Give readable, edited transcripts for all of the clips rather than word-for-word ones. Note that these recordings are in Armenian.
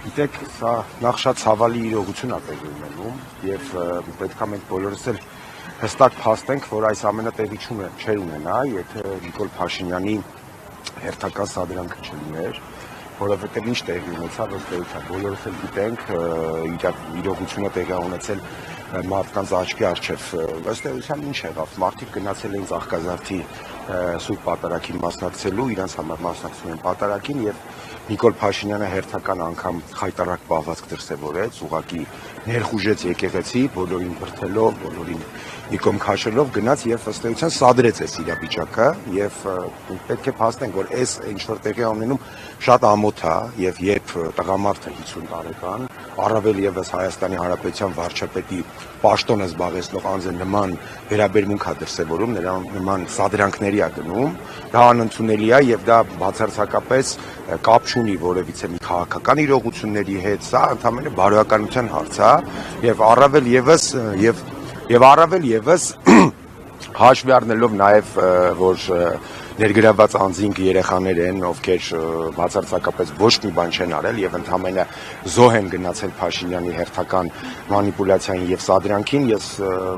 Գիտեք, սա նախ շատ ցավալի իրողություն է տեղի ունենում եւ պետք է մենք բոլորս էլ հստակ փաստենք, որ այս ամենը տեղի չէր ունենա, եթե Նիկոլ Փաշինյանի հերթական սադրանքը չլիներ, որովհետեւ ինչ տեղի ունեցավ, ըստ էության բոլորս էլ գիտենք, իրողությունը տեղի ունեցել մարդկանց աչքի առջև, ըստ էության ինչ եղավ, մարդիկ գնացել էին Ծաղկազարդի Սուրբ Պատարագին մասնակցելու, իրենց համար մասնակցում են պատարագին եւ Նիկոլ Փաշինյանը հերթական անգամ խայտարակ պահվածք դրսևորեց, ուղղակի ներխուժեց եկեղեցի, բոլորին բրդելով, բոլորին իկոմ քաշելով գնաց եւ ըստ էության սադրեց այս իրավիճակը եւ պետք է փաստենք, որ այս ինչ որ տեղի ունենում շատ ամոթ է եւ երբ տղամարդը 50 տարեկան, առավել եւս Հայաստանի Հանրապետության վարչապետի պաշտոնը զբաղեցնող անձը նման վերաբերմունք է դրսևորում, նրան նման սադրանքների է գնում, դա անընդունելի է եւ դա բացարձակապես կապ չունի որևիցե մի քաղաքական իրողությունների հետ, սա ընդհանրապես բարոյականության հարց է եւ առավել եւս հաշվի առնելով նաեւ որ ներգրաված անձինք երեխաներ են, ովքեր բացարձակապես ոչ մի բան չեն արել եւ ընդհանրապես զոհ են գնացել Փաշինյանի հերթական մանիպուլյացիային եւ սադրանքին, ես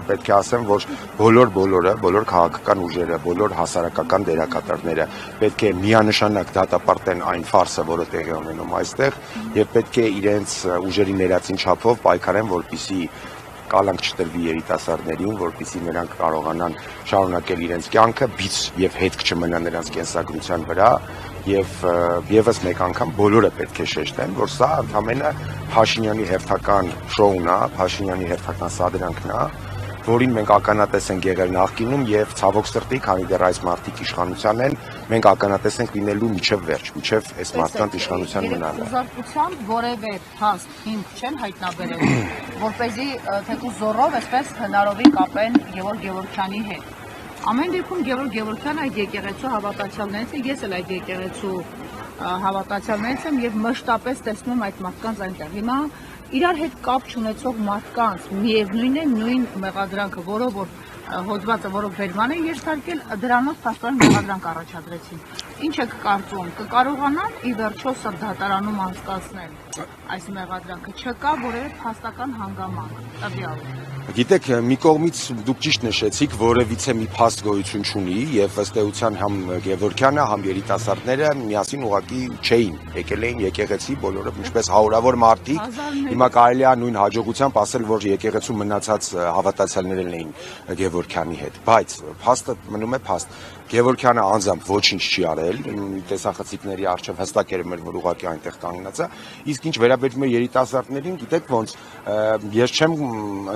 պետք է ասեմ, որ բոլոր քաղաքական ուժերը, բոլոր հասարակական դերակատարները պետք է միանշանակ դատապարտեն այն ֆարսը, որը տեղի ունենում այստեղ եւ պետք է իրենց ուժերի ներածին չափով պայքարեն, որպեսզի կալանք չտրվի երիտասարդներին, որպեսզի նրանք կարողանան շարունակել իրենց կյանքը, բիծ եւ հետք չմնա նրանց կենսագրության վրա եւ եւս մեկ անգամ բոլորը պետք է շեշտեն, որ սա ընդհանրապես Փաշինյանի հերթական շոուն է, Փաշինյանի հերթական սադրանքն է, որին մենք ականատես ենք եղել նախկինում եւ ցավոք սրտի, քանի դեռ այս մարդիկ իշխանության են, մենք ականատես ենք լինելու միջև վերջ, միջև այս մարդկանց իշխանության մնալը։ Ուզարկությամբ որևէ փաստ հիմք չեն հայտնաբերել, որպեսզի թեկուզ զորով այսպես հնարովի կապեն Գևորգ Գևորգյանի հետ։ Ամեն դեպքում Գևորգ Գևորգյանը այդ եկեղեցու հավատացյալներից է, ես էլ այդ եկեղեցու հավատացյալներից եմ եւ մշտապես տեսնում եմ այդ մարդկանց այնտեղ։ Հիմա իրար հետ կապ չունեցող մարդկանց միևնույն է նույն մեղադրանքը, որով որ հոդվածը, որով վերման են ենթարկել, դրանով փաստորեն մեղադրանք առաջադրեցին։ Ինչ եք կարծում, կկարողանան ի վերջո սրդատարանում անցկացնել այս մեղադրանքը, չկա որևէ փաստական հանգամանք տվյալ։ Գիտեք, մի կողմից դուք ճիշտ նշեցիք, որևիցե մի փաստ գոյություն չունի եւ ըստ էության համ Գևորգյանը, համ երիտասարդները միասին ուղղակի չէին, եկել էին եկեղեցի, բոլորը ինչպես հարյուրավոր մարդիկ, հիմա կարելի է նույն հաջողությամբ ասել, որ եկեղեցու մնացած հավատացյալներն էին Գևորգյանի հետ, բայց փաստը մնում է փաստ։ Գևորգյանը անձամբ ոչինչ չի արել, տեսախցիկների առջև հստակ էր որ ուղղակի այնտեղ կանգնած է, իսկ ինչ վերաբերում է երիտասարդներին, գիտեք ոնց, ես չեմ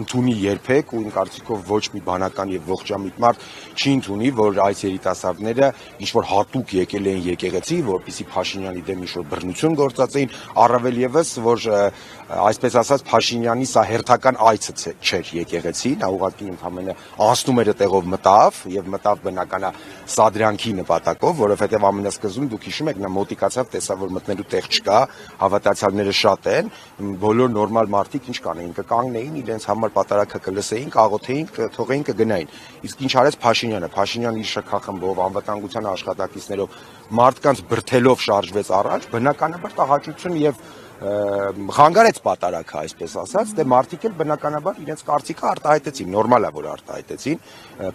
ընդունի երբեք ու իմ կարծիքով ոչ մի բանական եւ ողջամիտ մարդ չի ընդունի, որ այս երիտասարդները ինչ որ հատուկ եկել էին եկեղեցի, որպեսզի Փաշինյանի դեմ ինչ որ բռնություն գործածեին, առավել եւս որ այսպես ասած Փաշինյանի սա հերթական այցը չէր եկեղեցի, նա ուղղակի ընդհանրապես անցնում էր այդտեղով մտավ բնական է սադրանքի նպատակով, որովհետև ամենասկզբում դուք հիշում եք, նա մոտիկացավ, տեսավ, որ մտնելու տեղ չկա, հավատացյալները շատ են, բոլոր նորմալ մարդիկ ինչ կանեին, կկանգնեին, իրենց համար պատարագը կլսեին, կաղոթեին, թողեին, կգնային։ Իսկ ինչ արեց Փաշինյանը իր շքախմբով, անվտանգության աշխատակիցներով, մարդկանց բրդելով շարժվեց առաջ, բնականաբար տաղաճություն եւ խանգարեց պատարագը, այսպես ասած, դե մարդիկ էլ բնականաբար իրենց կարծիքը արտահայտեցին, նորմալ է որ արտահայտեցին,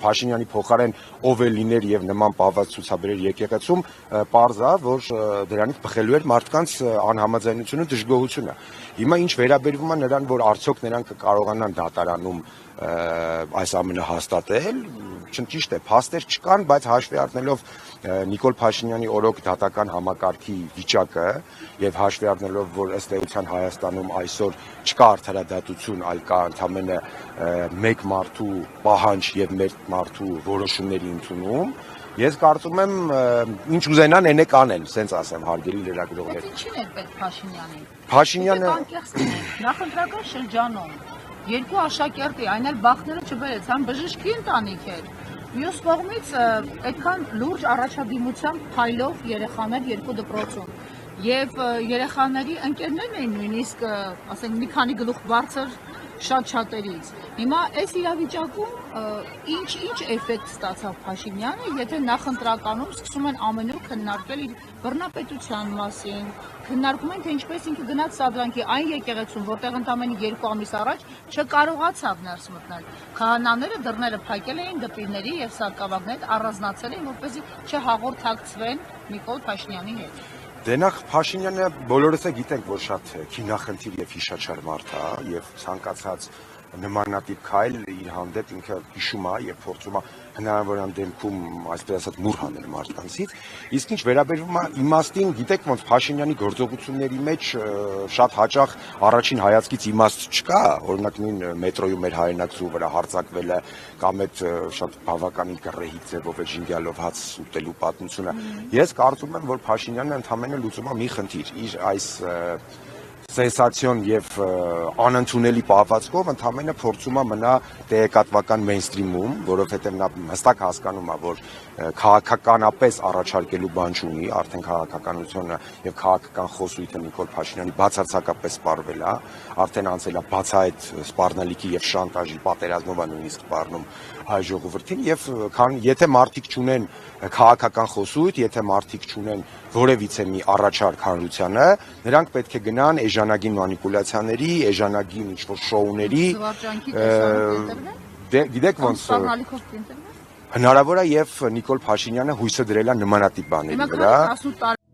Փաշինյանի փոխարեն ով էլ լիներ եւ նման պահված ցուցաբերեր եկեղեցում, պարզ է, որ դրանից բխելու էր մարդկանց անհամաձայնությունը, դժգոհությունը։ Հիմա ինչ վերաբերվում է նրան, որ արդյոք նրանք կկարողանան դատարանում այս ամենը հաստատել, ճիշտ է, փաստեր չկան, բայց հաշվի առնելով Նիկոլ Փաշինյանի օրոք դատական համակարգի վիճակը եւ հաշվի առնելով, որ ըստ էության Հայաստանում այսօր չկա արդարադատություն, այլ կա ընդհանրապես մեկ մարդու պահանջ եւ մեկ մարդու որոշումների ընդունում, ես կարծում եմ ինչ ուզենան այնե կանեն, սենց ասեմ, հարգելի լրագրողներ։ Ինչին է պետք Փաշինյանին։ Փաշինյանը նախընտրական շրջանում երկու աշակերտի, այն էլ բախները չբերեց, համ բժշկի ընտանիք էր։ Մյուս կողմից այդքան լուրջ առաջադիմությամբ փայլող երեխաներ երկու դպրոցում եւ երեխաների ընկերներն էին նույնիսկ, ասենք մի քանի գլուխ բարձր շատ շատերից։ Հիմա այս իրավիճակում ինչ էֆեկտ ստացավ Փաշինյանը, եթե նախընտրականում սկսում են ամենուր քննարկել իր բռնապետության մասին, քննարկում են, թե ինչպես ինքը գնաց սադրանքի այն եկեղեցում, որտեղ ընդամենը 2 ամիս առաջ չկարողացավ ներս մտնել։ Քահանաները դռները փակել էին դպիրների եւ սակավագներ առանձնացել էին, որպեսզի չհաղորդակցվեն Նիկոլ Փաշինյանի հետ։ Դե նախ Փաշինյանը բոլորս է գիտենք, որ շատ քինախնդիր եւ հիշաչար մարդ է եւ ցանկացած նմանատիպ քայլ իր հանդեպ ինքը հիշում է եւ փորձում է հնարավորան դեպքում այսպես ասած մուր հանել մարդկանցից, իսկ ինչ վերաբերվում է իմաստին, գիտեք ոնց Փաշինյանի գործողությունների մեջ շատ հաճախ առաջին հայացքից իմաստ չկա, օրինակ նույն մետրոյում մեր հայրենակցու վրա հարձակվելը կամ այդ շատ բավականին կռեհիկ ձևով այդ ժինգյալով հաց ուտելու պատմությունը։ Ես կարծում եմ, որ Փաշինյանը ընդհանրապես լուծում է մի խնդիր, իր այս սենսացիոն եւ անընդունելի պահվածքով ընդհանրապես փորձում է մնա տեղեկատվական մեյնսթրիմում, որովհետեւ նա հստակ հասկանում է, որ քաղաքականապես առաջարկելու բան չունի, արդեն քաղաքականությունը եւ քաղաքական խոսույթը Նիկոլ Փաշինյանի բացարձակապես սպառվել է, արդեն անցել է բացահայտ սպառնալիքի եւ շանտաժի պատերազմով է նույնիսկ սպառնում հայ ժողովրդին եւ եթե մարդիկ չունեն քաղաքական խոսույթ, եթե մարդիկ չունեն որևիցե մի առաջարկ հանրությանը, նրանք պետք է գնան էժանագին մանիպուլյացիաների, էժանագին ինչ-որ շոուների, գիտեք ոնց հնարավոր է եւ Նիկոլ Փաշինյանը հույսը դրել է նմանատիպ բաների վրա։